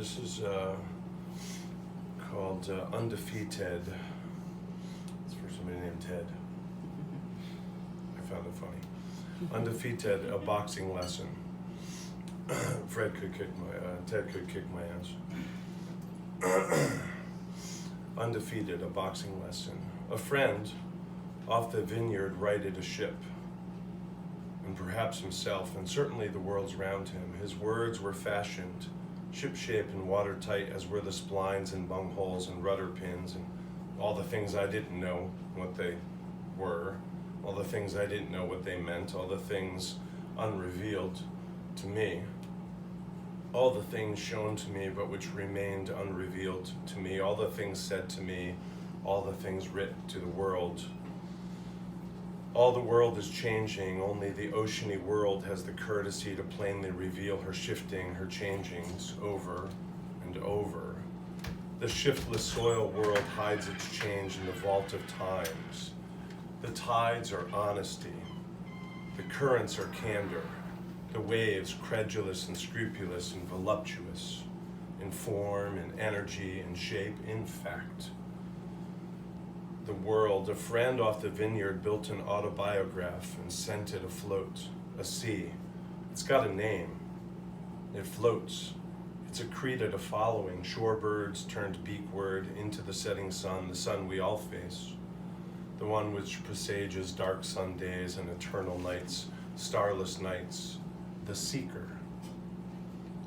This is called UndefeaTed. It's for somebody named Ted. I found it funny. UndefeaTed, a boxing lesson. Ted could kick my ass. Undefeated, a boxing lesson. A friend off the Vineyard righted a ship, and perhaps himself, and certainly the worlds around him. His words were fashioned, shipshape and watertight, as were the splines and bungholes and rudder pins and all the things I didn't know what they were, all the things I didn't know what they meant, all the things unrevealed to me, all the things shown to me but which remained unrevealed to me, all the things said to me, all the things writ to the world. All the world is changing, only the oceany world has the courtesy to plainly reveal her shifting, her changings over and over. The shiftless soil world hides its change in the vault of times. The tides are honesty. The currents are candor. The waves credulous and scrupulous and voluptuous, in form, in energy, in shape, in fact. The world, a friend off the Vineyard built an autobiograph and sent it afloat, a sea. It's got a name. It floats. It's a creed of following, shorebirds turned beakward into the setting sun, the sun we all face, the one which presages dark Sundays and eternal nights, starless nights, the seeker.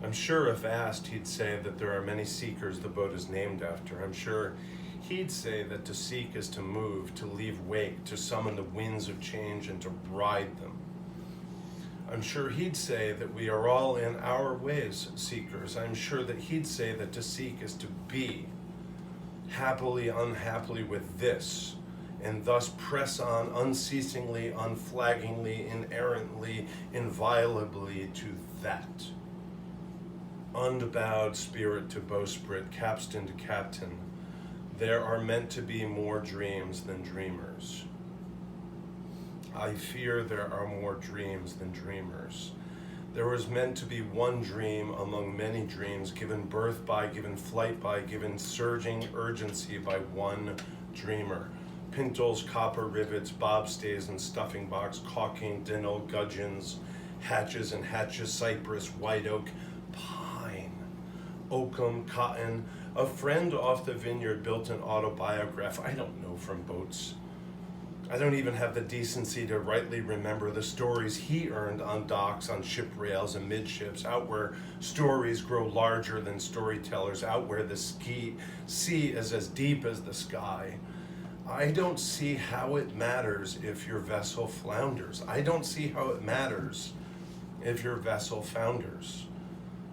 I'm sure if asked, he'd say that there are many seekers the boat is named after. I'm sure he'd say that to seek is to move, to leave wake, to summon the winds of change and to ride them. I'm sure he'd say that we are all in our ways seekers. I'm sure that he'd say that to seek is to be, happily, unhappily with this, and thus press on unceasingly, unflaggingly, inerrantly, inviolably to that. Unbowed spirit to bowsprit, capstan to captain, there are meant to be more dreams than dreamers. I fear there are more dreams than dreamers. There was meant to be one dream among many dreams, given birth by, given flight by, given surging urgency by one dreamer. Pintles, copper rivets, bobstays and stuffing box, caulking, dingle, gudgeons, hatches and hatches, cypress, white oak, pine, oakum, cotton. A friend off the Vineyard built an autobiograph. I don't know from boats. I don't even have the decency to rightly remember the stories he earned on docks, on ship rails, and midships, out where stories grow larger than storytellers, out where the sea is as deep as the sky. I don't see how it matters if your vessel flounders. I don't see how it matters if your vessel founders.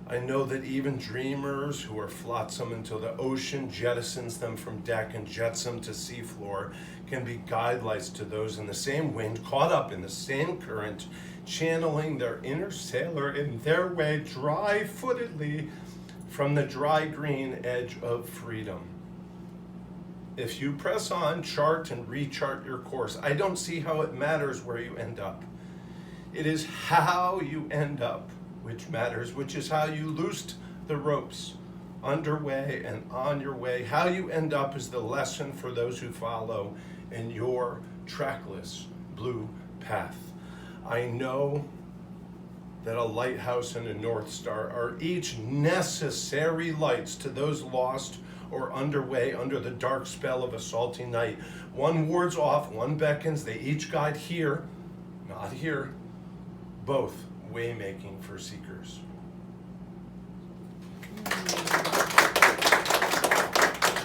I know that even dreamers who are flotsam until the ocean jettisons them from deck and jets them to seafloor can be guidelights to those in the same wind, caught up in the same current, channeling their inner sailor in their way dry-footedly from the dry green edge of freedom. If you press on, chart and rechart your course. I don't see how it matters where you end up. It is how you end up which matters, which is how you loosed the ropes, underway and on your way. How you end up is the lesson for those who follow in your trackless blue path. I know that a lighthouse and a North Star are each necessary lights to those lost or underway under the dark spell of a salty night. One wards off, one beckons, they each guide here, not here, both waymaking for seekers.